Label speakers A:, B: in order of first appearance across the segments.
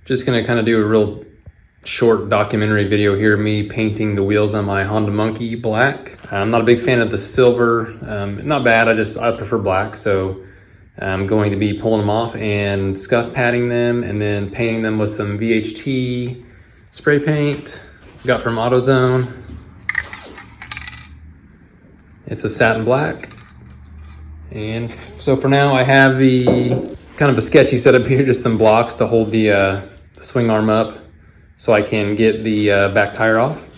A: Just gonna kind of do a real short documentary video here of me painting the wheels on my Honda Monkey black. I'm not a big fan of the silver. Not bad, I prefer black. So I'm going to be pulling them off and scuff padding them and then painting them with some VHT spray paint got from AutoZone. It's a satin black. And so for now I have the kind of a sketchy setup here, just some blocks to hold the swing arm up so I can get the back tire off.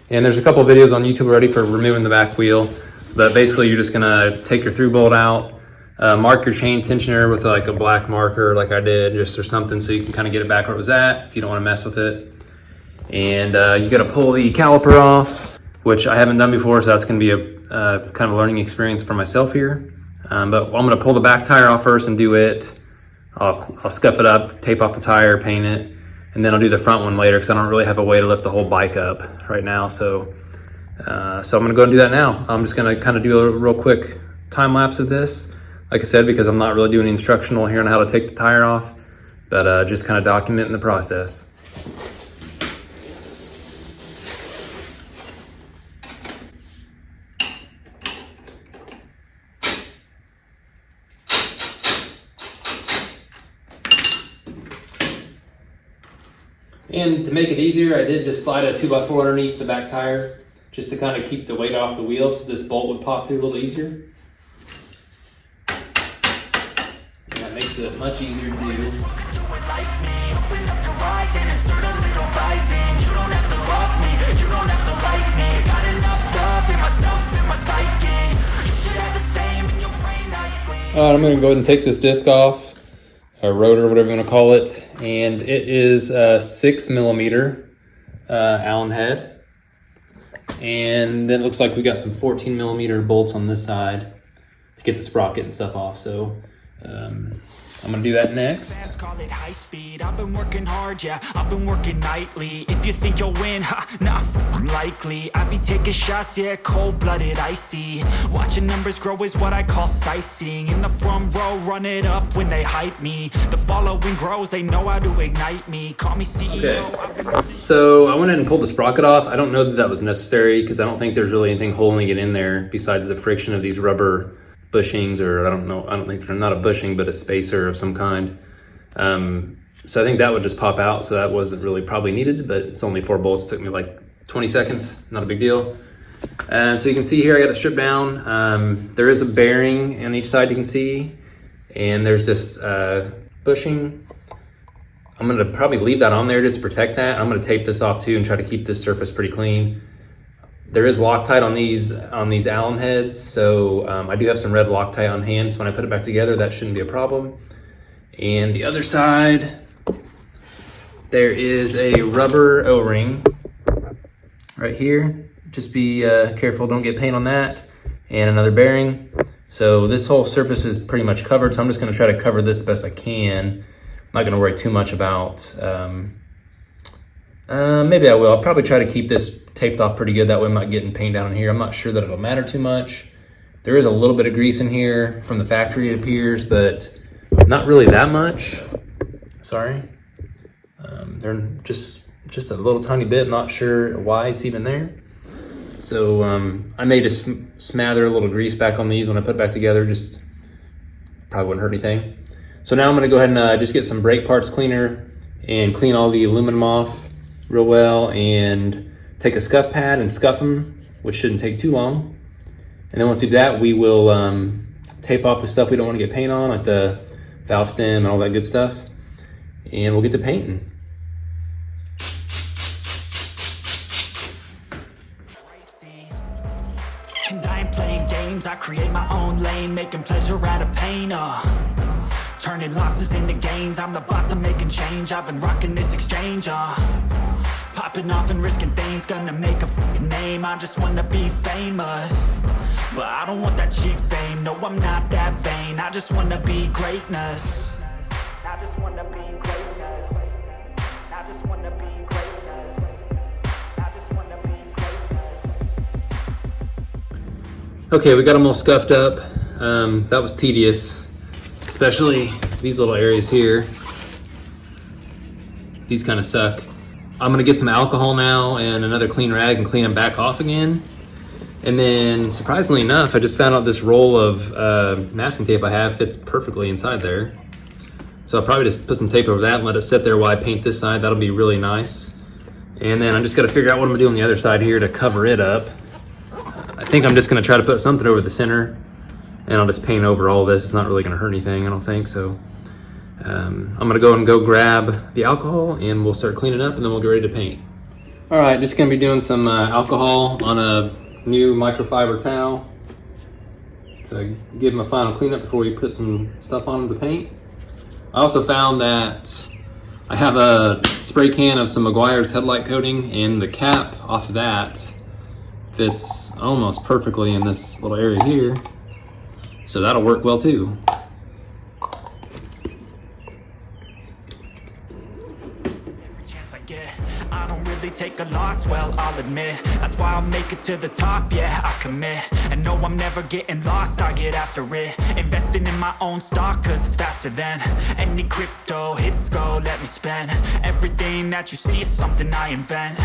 A: And there's a couple of videos on YouTube already for removing the back wheel, but basically you're just gonna take your through bolt out, mark your chain tensioner with like a black marker like I did, just or something, so you can kind of get it back where it was at if you don't want to mess with it. And you got to pull the caliper off, which I haven't done before, so that's going to be a kind of a learning experience for myself here. But I'm going to pull the back tire off first and do it. I'll scuff it up, tape off the tire, paint it, and then I'll do the front one later because I don't really have a way to lift the whole bike up right now. So I'm going to go and do that now. I'm just going to kind of do a real quick time lapse of this, like I said, because I'm not really doing instructional here on how to take the tire off, but just kind of documenting the process. And to make it easier, I did just slide a 2x4 underneath the back tire just to kind of keep the weight off the wheel so this bolt would pop through a little easier. And that makes it much easier to do. I'm going to go ahead and take this disc off. A rotor, whatever you want to call it, and it is a 6mm Allen head, and then it looks like we got some 14mm bolts on this side to get the sprocket and stuff off. So I'm gonna do that next. Call it high speed. I've been working hard, yeah, I've been working nightly. If you think you'll win, not likely. I be taking shots, yeah, cold-blooded, icy. Watching numbers grow is what I call sightseeing. In the front row, run it up when they hype me. The following grows, they know how to ignite me. Call me CEO. Okay. So I went ahead and pulled the sprocket off. I don't know that that was necessary because I don't think there's really anything holding it in there besides the friction of these rubber bushings, or I don't think they're not a bushing, but a spacer of some kind. So I think that would just pop out, so that wasn't really probably needed, but it's only 4 bolts. It took me like 20 seconds, not a big deal. And so you can see here I got it stripped down. There is a bearing on each side you can see, and there's this bushing. I'm gonna probably leave that on there just to protect that. I'm gonna tape this off too and try to keep this surface pretty clean. There is Loctite on these Allen heads, so I do have some red Loctite on hand, so when I put it back together, that shouldn't be a problem. And the other side, there is a rubber O-ring right here. Just be careful, don't get paint on that. And another bearing. So this whole surface is pretty much covered, so I'm just gonna try to cover this the best I can. I'm not gonna worry too much about, maybe I will. I'll probably try to keep this taped off pretty good, that way I'm not getting paint down in here. I'm not sure that it'll matter too much. There is a little bit of grease in here from the factory, it appears, but not really that much. Sorry. They're just a little tiny bit, not sure why it's even there. So I may just smother a little grease back on these when I put it back together, just probably wouldn't hurt anything. So now I'm gonna go ahead and just get some brake parts cleaner and clean all the aluminum off real well, and take a scuff pad and scuff them, which shouldn't take too long. And then once we do that, we will tape off the stuff we don't want to get paint on, like the valve stem and all that good stuff, and we'll get to painting. And I ain't playing games, I create my own lane, making pleasure out of pain, turning losses into gains. I'm the boss, I'm making change, I've been rocking this exchange, popping off and risking things, gonna make a f***ing name. I just wanna be famous, but I don't want that cheap fame. No, I'm not that vain, I just wanna be greatness. I just wanna be greatness. I just wanna be greatness. I just wanna be greatness. Okay, we got them all scuffed up. That was tedious, especially these little areas here. These kind of suck. I'm gonna get some alcohol now and another clean rag and clean them back off again. And then, surprisingly enough, I just found out this roll of masking tape I have fits perfectly inside there. So I'll probably just put some tape over that and let it sit there while I paint this side. That'll be really nice. And then I'm just gonna figure out what I'm gonna do on the other side here to cover it up. I think I'm just gonna try to put something over the center, and I'll just paint over all this. It's not really gonna hurt anything, I don't think. So I'm gonna go grab the alcohol and we'll start cleaning up and then we'll get ready to paint. All right, just gonna be doing some alcohol on a new microfiber towel to give them a final cleanup before we put some stuff on the paint. I also found that I have a spray can of some Meguiar's headlight coating, and the cap off of that fits almost perfectly in this little area here. So that'll work well too.
B: I don't really take a loss, well, I'll admit. That's why I'll make it to the top, yeah, I commit. And no, I'm never getting lost, I get after it. Investing in my own stock, cause it's faster than any crypto hits go, let me spend. Everything that you see is something I invent.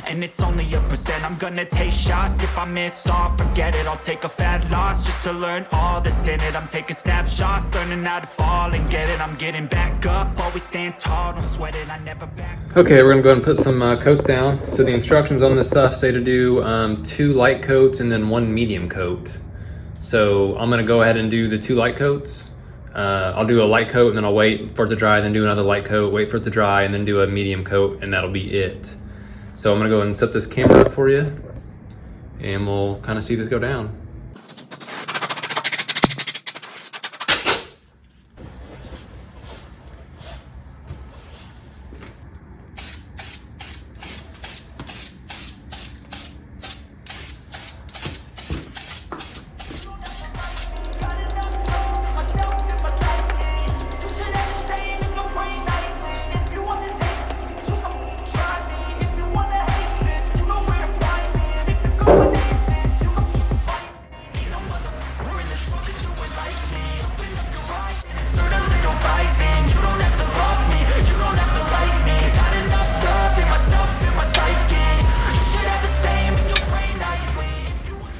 B: And it's only a percent. I'm gonna take shots. If I miss all, forget it. I'll take a fat loss just to learn all that's in it. I'm taking snapshots, learning how to fall and get it. I'm getting back up, always stand tall, don't sweat it, I never back up.
A: Okay, we're gonna go ahead and put some coats down. So the instructions on this stuff say to do 2 light coats and then 1 medium coat. So I'm gonna go ahead and do the 2 light coats. I'll do a light coat and then I'll wait for it to dry, then do another light coat, wait for it to dry, and then do a medium coat, and that'll be it. So I'm gonna go ahead and set this camera up for you, and we'll kind of see this go down.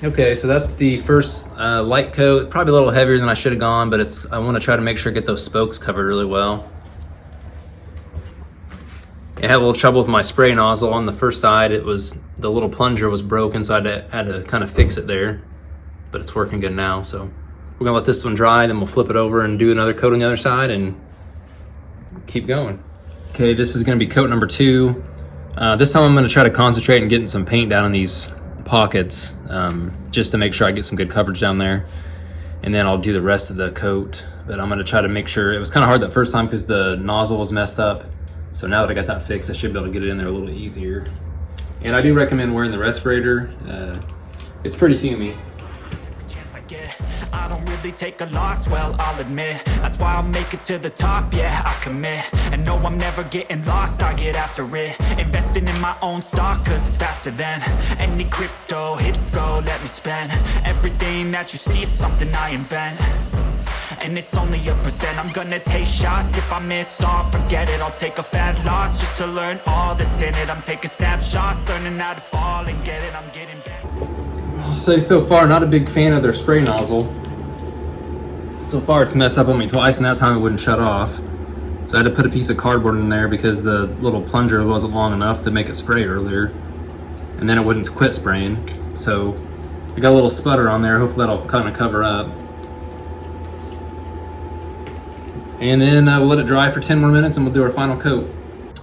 A: Okay, so that's the first light coat. Probably a little heavier than I should have gone, but I want to try to make sure I get those spokes covered really well. I had a little trouble with my spray nozzle on the first side. The little plunger was broken, so I had to kind of fix it there, but it's working good now. So we're gonna let this one dry, then we'll flip it over and do another coat on the other side and keep going. Okay, this is gonna be coat number 2. This time I'm gonna try to concentrate on getting some paint down in these pockets, just to make sure I get some good coverage down there, and then I'll do the rest of the coat. But I'm going to try to make sure. It was kind of hard that first time because the nozzle was messed up, so now that I got that fixed, I should be able to get it in there a little easier. And I do recommend wearing the respirator. It's pretty fumey.
B: I don't really take a loss, well, I'll admit. That's why I'll make it to the top, yeah, I commit. And no, I'm never getting lost, I get after it. Investing in my own stock, cause it's faster than any crypto hits go, let me spend. Everything that you see is something I invent. And it's only a percent. I'm gonna take shots. If I miss all, forget it. I'll take a fat loss just to learn all that's in it. I'm taking snapshots, learning how to fall and get it. I'm getting back.
A: I'll say so far, not a big fan of their spray nozzle. So far it's messed up on me twice, and that time it wouldn't shut off. So I had to put a piece of cardboard in there because the little plunger wasn't long enough to make it spray earlier. And then it wouldn't quit spraying. So I got a little sputter on there. Hopefully that'll kind of cover up. And then we'll let it dry for 10 more minutes and we'll do our final coat.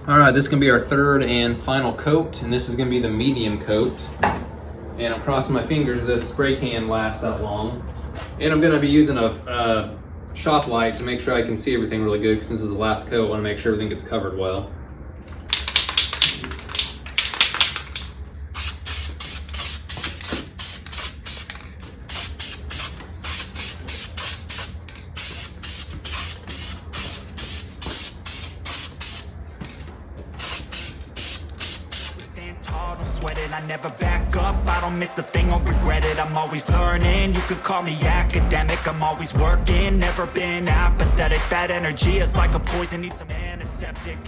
A: All right, this is gonna be our 3rd and final coat, and this is gonna be the medium coat. And I'm crossing my fingers this spray can lasts that long. And I'm gonna be using a shop light to make sure I can see everything really good, because since this is the last coat, I wanna make sure everything gets covered well.
B: I never back up, I don't miss a thing or regret it. I'm always learning, you could call me academic. I'm always working, never been apathetic. That energy is like a poison, need some antiseptic.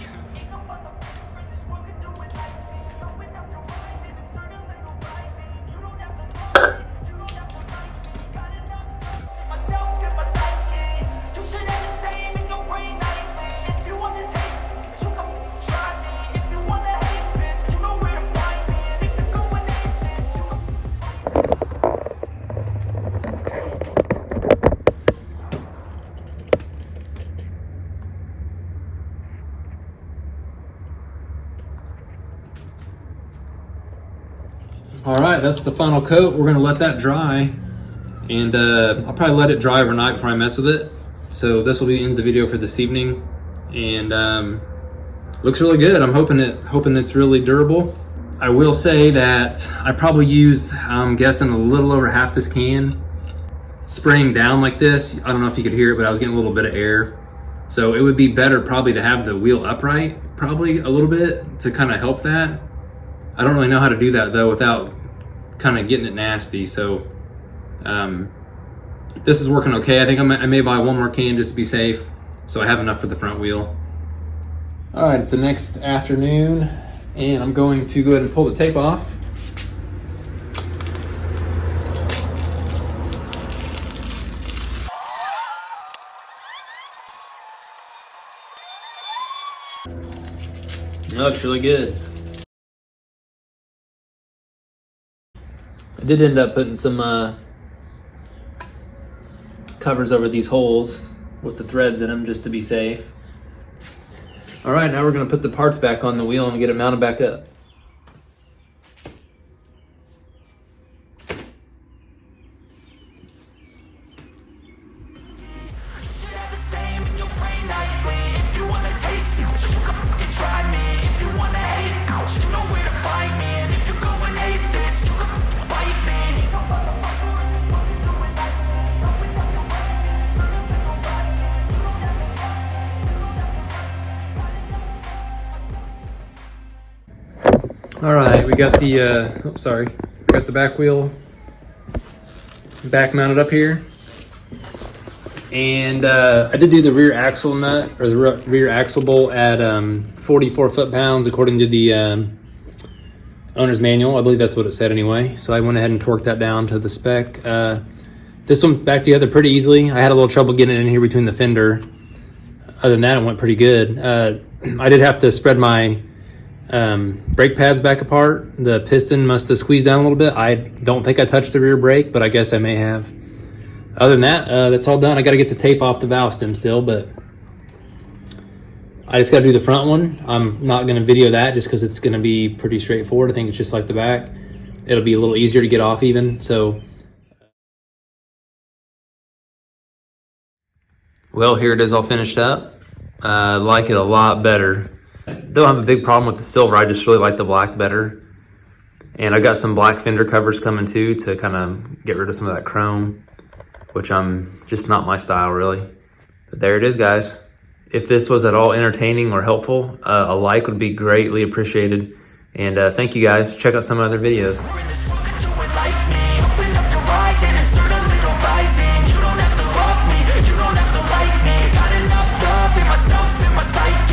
A: All right, that's the final coat. We're gonna let that dry, and I'll probably let it dry overnight before I mess with it. So this will be the end of the video for this evening, and looks really good. I'm hoping it's really durable. I will say that I probably use, I'm guessing, a little over half this can spraying down like this. I don't know if you could hear it, but I was getting a little bit of air. So it would be better probably to have the wheel upright, probably a little bit, to kind of help that. I don't really know how to do that though without kind of getting it nasty. So this is working okay. I think I may buy one more can just to be safe, so I have enough for the front wheel. All right, it's the next afternoon, and I'm going to go ahead and pull the tape off. It looks really good. I did end up putting some covers over these holes with the threads in them just to be safe. All right, now we're gonna put the parts back on the wheel and get it mounted back up. All right, we got the, got the back wheel back mounted up here. And I did do the rear axle nut, or the rear axle bolt at 44 foot-pounds according to the owner's manual. I believe that's what it said anyway. So I went ahead and torqued that down to the spec. This one back together pretty easily. I had a little trouble getting it in here between the fender. Other than that, it went pretty good. I did have to spread my brake pads back apart. The piston must have squeezed down a little bit. I don't think I touched the rear brake, but I guess I may have. Other than that, that's all done. I got to get the tape off the valve stem still, but I just got to do the front one. I'm not going to video that just because it's going to be pretty straightforward. I think it's just like the back. It'll be a little easier to get off even. So, well, here it is all finished up. I like it a lot better. I don't have a big problem with the silver. I just really like the black better. And I got some black fender covers coming too to kind of get rid of some of that chrome, which I'm just not my style really. But there it is, guys. If this was at all entertaining or helpful, a like would be greatly appreciated. And thank you guys. Check out some other videos.
B: You don't have to love me, you don't have to like me. Got enough love in myself, in my psyche.